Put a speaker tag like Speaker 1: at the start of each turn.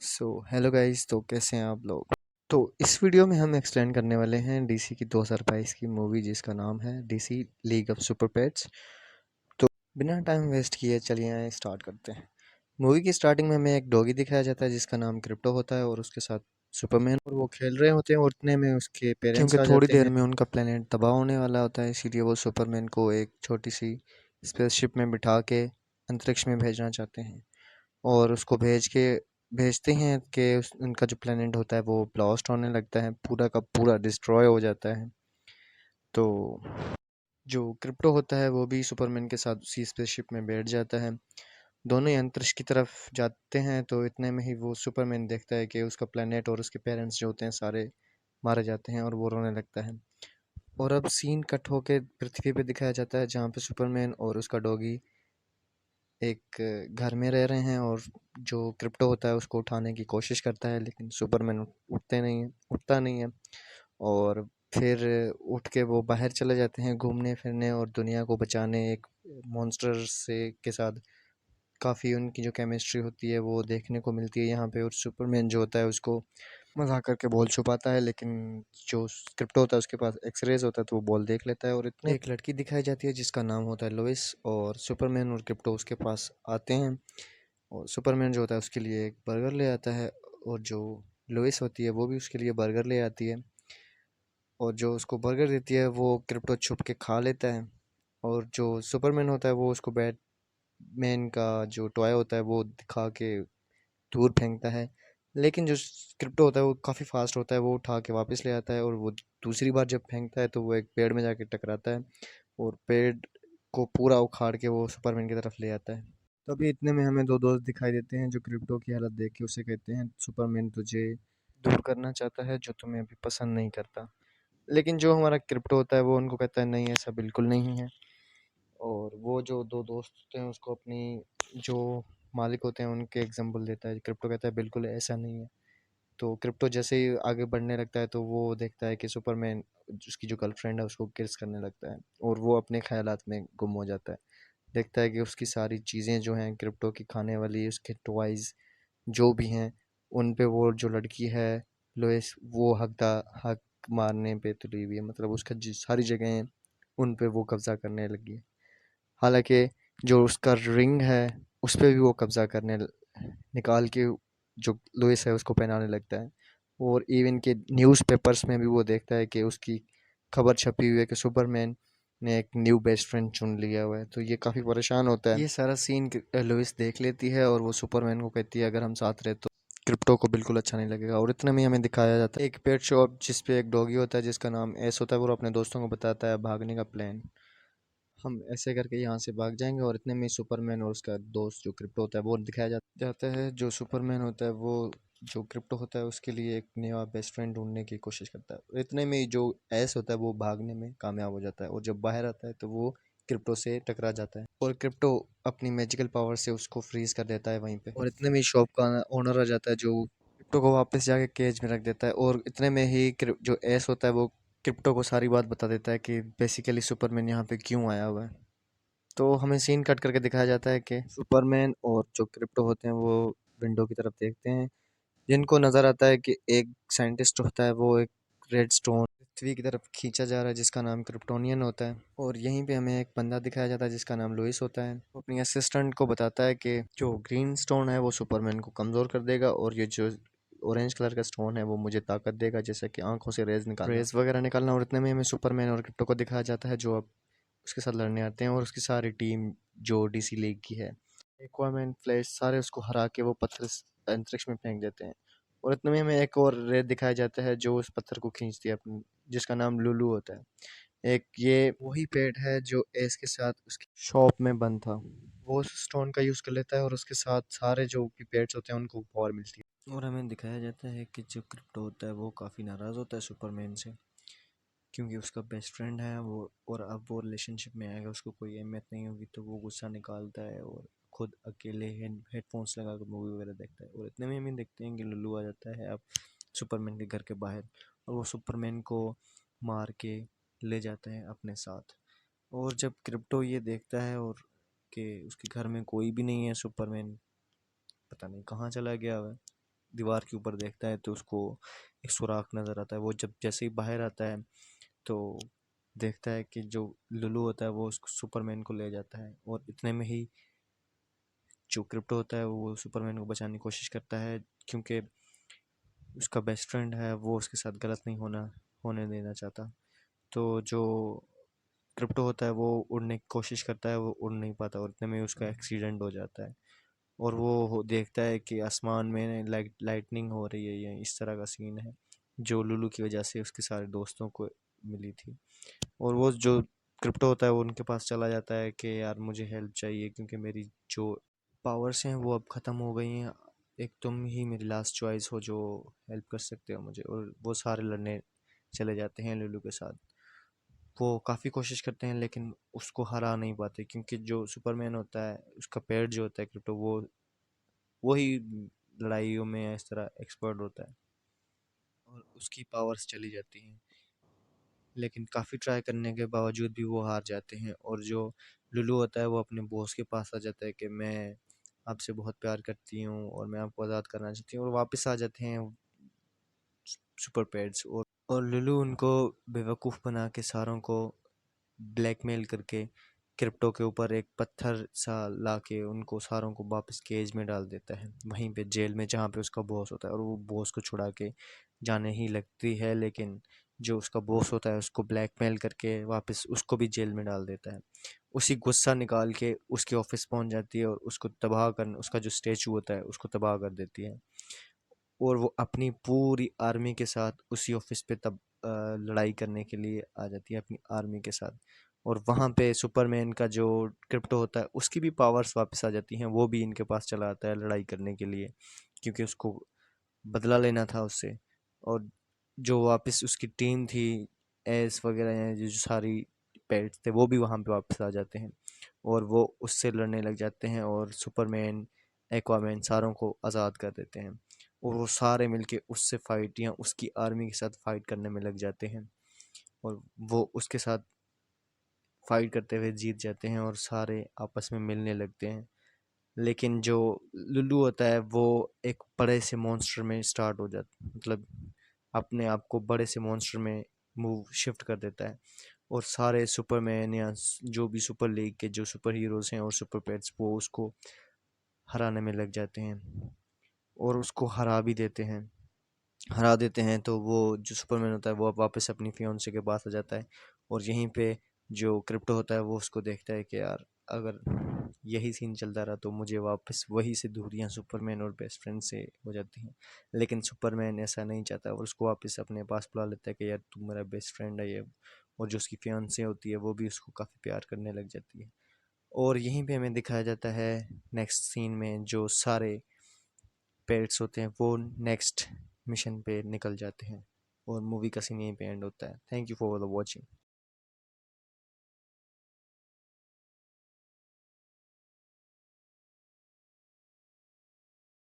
Speaker 1: Hello guys, तो कैसे हैं आप लोग। तो इस वीडियो में हम एक्सप्लेन करने वाले हैं डीसी की 2022 की मूवी जिसका नाम है DC league of super pets. तो बिना टाइम वेस्ट किए चलिए आए स्टार्ट करते हैं। मूवी की स्टार्टिंग में हमें एक डॉगी दिखाया जाता है जिसका नाम क्रिप्टो होता है और उसके साथ सुपरमैन, और वो खेल रहे होते हैं और उतने में उसके पेरेंट्स क्योंकि आ थोड़ी जाते देर हैं में उनका प्लेनेट तबाह होने वाला होता है, इसीलिए वो सुपरमैन को एक छोटी सी स्पेसशिप में बिठा के अंतरिक्ष में भेजना चाहते हैं। और उसको भेजते हैं कि उनका जो प्लेनेट होता है वो ब्लास्ट होने लगता है, पूरा का पूरा डिस्ट्रॉय हो जाता है। तो जो क्रिप्टो होता है वो भी सुपरमैन के साथ उसी स्पेसशिप में बैठ जाता है। दोनों ही अंतरिक्ष की तरफ जाते हैं, तो इतने में ही वो सुपरमैन देखता है कि उसका प्लेनेट और उसके पेरेंट्स जो होते हैं सारे मारे जाते हैं और वो रोने लगता है। और अब सीन कट होके पृथ्वी पे दिखाया जाता है जहाँ पे सुपरमैन और उसका डॉगी एक घर में रह रहे हैं, और जो क्रिप्टो होता है उसको उठाने की कोशिश करता है लेकिन सुपरमैन उठता नहीं है। और फिर उठ के वो बाहर चले जाते हैं घूमने फिरने और दुनिया को बचाने एक मॉन्स्टर से के साथ। काफ़ी उनकी जो केमिस्ट्री होती है वो देखने को मिलती है यहाँ पे, और सुपरमैन जो होता है उसको मजाक करके बॉल छुपाता है, लेकिन जो क्रिप्टो होता है उसके पास एक्सरेज होता है तो वो बॉल देख लेता है। और इतने एक लड़की दिखाई जाती है जिसका नाम होता है लोइस, और सुपरमैन और क्रिप्टो उसके पास आते हैं। और सुपरमैन जो होता है उसके लिए एक बर्गर ले आता है, और जो लोइस होती है वो भी उसके लिए बर्गर ले आती है। और जो उसको बर्गर देती है वो क्रिप्टो छुप के खा लेता है। और जो सुपरमैन होता है वो उसको बैटमैन का जो टॉय होता है वो दिखा के दूर फेंकता है। लेकिन जो क्रिप्टो होता है वो काफ़ी फास्ट होता है, वो उठा के वापस ले आता है, और वो दूसरी बार जब फेंकता है तो वो एक पेड़ में जाके टकराता है और पेड़ को पूरा उखाड़ के वो सुपरमैन की तरफ ले आता है। तभी इतने में हमें दो दोस्त दिखाई देते हैं जो क्रिप्टो की हालत देख के उसे कहते हैं, सुपरमैन तुझे दूर करना चाहता है जो तुम्हें अभी पसंद नहीं करता। लेकिन जो हमारा क्रिप्टो होता है वो उनको कहता है नहीं, ऐसा बिल्कुल नहीं है। और वो जो दो दोस्त होते हैं उसको अपनी जो मालिक होते हैं उनके एग्जाम्पल देता है। क्रिप्टो कहता है बिल्कुल ऐसा नहीं है। तो क्रिप्टो जैसे ही आगे बढ़ने लगता है तो वो देखता है कि सुपरमैन उसकी जो गर्लफ्रेंड है उसको किस करने लगता है, और वो अपने ख्यालात में गुम हो जाता है। देखता है कि उसकी सारी चीज़ें जो हैं क्रिप्टो की खाने वाली, उसके टॉयज़ जो भी हैं, उन पे वो जो लड़की है लोएस वो हक मारने पे तुली हुई है, मतलब उसका सारी जगहें उन पे वो कब्जा करने लगी है। हालांकि जो उसका रिंग है उस पे भी वो कब्जा निकाल के जो लुइस है उसको पहनाने लगता है। और इवन के न्यूज़पेपर्स में भी वो देखता है कि उसकी खबर छपी हुई है कि सुपरमैन ने एक न्यू बेस्ट फ्रेंड चुन लिया हुआ है, तो ये काफ़ी परेशान होता है। ये सारा सीन लुइस देख लेती है और वो सुपरमैन को कहती है अगर हम साथ रहे तो क्रिप्टो को बिल्कुल अच्छा नहीं लगेगा। और इतने में हमें दिखाया जाता है एक पेट शॉप जिस पे एक डॉगी होता है जिसका नाम एस होता है, वो अपने दोस्तों को बताता है भागने का प्लान, हम ऐसे करके यहाँ से भाग जाएंगे। और इतने में सुपरमैन और उसका दोस्त जो क्रिप्टो होता है वो दिखाया जाता है। जो सुपरमैन होता है वो जो क्रिप्टो होता है उसके लिए एक नया बेस्ट फ्रेंड ढूंढने की कोशिश करता है। और इतने में जो एस होता है वो भागने में कामयाब हो जाता है, और जब बाहर आता है तो वो क्रिप्टो से टकरा जाता है, और क्रिप्टो अपनी मैजिकल पावर से उसको फ्रीज कर देता है वहीं पे। और इतने में शॉप का ओनर आ जाता है जो क्रिप्टो को वापस जाके केज में रख देता है। और इतने में ही जो एस होता है वो क्रिप्टो को सारी बात बता देता है कि बेसिकली सुपरमैन यहाँ पे क्यों आया हुआ है। तो हमें सीन कट करके दिखाया जाता है कि सुपरमैन और जो क्रिप्टो होते हैं वो विंडो की तरफ देखते हैं, जिनको नज़र आता है कि एक साइंटिस्ट होता है वो एक रेड स्टोन पृथ्वी की तरफ खींचा जा रहा है जिसका नाम क्रिप्टोनियन होता है। और यहीं पे हमें एक बंदा दिखाया जाता है जिसका नाम लुइस होता है, वो अपनी असिस्टेंट को बताता है कि जो ग्रीन स्टोन है वो सुपरमैन को कमज़ोर कर देगा, और ये जो ऑरेंज कलर का स्टोन है वो मुझे ताकत देगा, जैसे कि आंखों से रेज वगैरह निकालना। और इतने में हमें सुपरमैन और क्रिप्टो को दिखाया जाता है जो अब उसके साथ लड़ने आते हैं, और उसकी सारी टीम जो डीसी लीग की है, एक्वामैन, फ्लैश, सारे उसको हरा के वो पत्थर अंतरिक्ष में फेंक देते हैं। और इतने में हमें एक और रेत दिखाया जाता है जो उस पत्थर को खींचती है अपनी, जिसका नाम लुलू होता है। एक ये वही पेड़ है जो एस के साथ उसकी शॉप में बंद था, वो उस स्टोन का यूज़ कर लेता है और उसके साथ सारे जो भी पेड्स होते हैं उनको पावर मिलती है। और हमें दिखाया जाता है कि जो क्रिप्टो होता है वो काफ़ी नाराज़ होता है सुपरमैन से, क्योंकि उसका बेस्ट फ्रेंड है वो, और अब वो रिलेशनशिप में आएगा उसको कोई अहमियत नहीं होगी, तो वो गुस्सा निकालता है और खुद अकेले हेडफोन्स लगा कर मूवी वगैरह देखता है। और इतने में हम देखते हैं कि लुल्लू आ जाता है अब सुपरमैन के घर के बाहर, और वो सुपरमैन को मार के ले जाता है अपने साथ। और जब क्रिप्टो ये देखता है और कि उसके घर में कोई भी नहीं है, सुपरमैन पता नहीं कहाँ चला गया हुआ है, दीवार के ऊपर देखता है तो उसको एक सुराख नज़र आता है। वो जब जैसे ही बाहर आता है तो देखता है कि जो लुलू होता है वो उसको सुपरमैन को ले जाता है, और इतने में ही जो क्रिप्टो होता है वो सुपरमैन को बचाने की कोशिश करता है, क्योंकि उसका बेस्ट फ्रेंड है, वो उसके साथ गलत नहीं होने देना चाहता। तो जो क्रिप्टो होता है वो उड़ने की कोशिश करता है, वो उड़ नहीं पाता, और इतने में उसका एक्सीडेंट हो जाता है। और वो देखता है कि आसमान में लाइटनिंग हो रही है, ये इस तरह का सीन है जो लुलू की वजह से उसके सारे दोस्तों को मिली थी। और वो जो क्रिप्टो होता है वो उनके पास चला जाता है कि यार मुझे हेल्प चाहिए, क्योंकि मेरी जो पावर्स हैं वो अब ख़त्म हो गई हैं, एक तुम ही मेरी लास्ट चॉइस हो जो हेल्प कर सकते हो मुझे। और वो सारे लड़ने चले जाते हैं लुलू के साथ। वो काफ़ी कोशिश करते हैं लेकिन उसको हरा नहीं पाते, क्योंकि जो सुपरमैन होता है उसका पेड़ जो होता है क्रिप्टो, वो ही लड़ाइयों में इस तरह एक्सपर्ट होता है, और उसकी पावर्स चली जाती हैं। लेकिन काफ़ी ट्राई करने के बावजूद भी वो हार जाते हैं, और जो लुलू होता है वो अपने बॉस के पास आ जाता है कि मैं आपसे बहुत प्यार करती हूँ और मैं आपको आज़ाद करना चाहती हूँ, और वापस आ जाते हैं सुपर पेट्स। और लुलू उनको बेवकूफ़ बना के सारों को ब्लैकमेल करके क्रिप्टो के ऊपर एक पत्थर सा ला के उनको सारों को वापस केज में डाल देता है, वहीं पे जेल में जहाँ पे उसका बॉस होता है। और वो बॉस को छुड़ा के जाने ही लगती है, लेकिन जो उसका बॉस होता है उसको ब्लैकमेल करके वापस उसको भी जेल में डाल देता है। उसी गुस्सा निकाल के उसके ऑफिस पहुंच जाती है और उसको तबाह कर, उसका जो स्टेचू होता है उसको तबाह कर देती है। और वो अपनी पूरी आर्मी के साथ उसी ऑफिस पे तब लड़ाई करने के लिए आ जाती है अपनी आर्मी के साथ। और वहाँ पे सुपरमैन का जो क्रिप्टो होता है उसकी भी पावर्स वापस आ जाती हैं, वो भी इनके पास चला आता है लड़ाई करने के लिए, क्योंकि उसको बदला लेना था उससे। और जो वापस उसकी टीम थी, एस वगैरह हैं, जो जो सारी पेट्स थे वो भी वहाँ पे वापस आ जाते हैं, और वो उससे लड़ने लग जाते हैं, और सुपरमैन एक्वामैन सारों को आज़ाद कर देते हैं। और वो सारे मिलके उससे फाइट या उसकी आर्मी के साथ फाइट करने में लग जाते हैं, और वो उसके साथ फाइट करते हुए जीत जाते हैं और सारे आपस में मिलने लगते हैं। लेकिन जो लुल्लू होता है वो एक बड़े से मॉन्स्टर में स्टार्ट हो जाता, मतलब अपने आप को बड़े से मॉन्स्टर में मूव शिफ्ट कर देता है, और सारे सुपरमैन या जो भी सुपर लीग के जो सुपर हीरोज हैं और सुपर पेट्स वो उसको हराने में लग जाते हैं, और उसको हरा देते हैं। तो वो जो सुपरमैन होता है वो अब वापस अपनी फियोन्से के पास आ जाता है, और यहीं पे जो क्रिप्टो होता है वो उसको देखता है कि यार अगर यही सीन चलता रहा तो मुझे वापस वही से दूरियां सुपरमैन और बेस्ट फ्रेंड से हो जाती हैं। लेकिन सुपरमैन ऐसा नहीं चाहता और उसको वापस अपने पास बुला लेता है कि यार तू मेरा बेस्ट फ्रेंड है ये। और जो उसकी फियोन्से होती है वो भी उसको काफ़ी प्यार करने लग जाती है। और यहीं पे हमें दिखाया जाता है नेक्स्ट सीन में जो सारे पेरेंट्स होते हैं वो नेक्स्ट मिशन पे निकल जाते हैं, और मूवी का सीन यहीं पे एंड होता है। Thank you for the watching.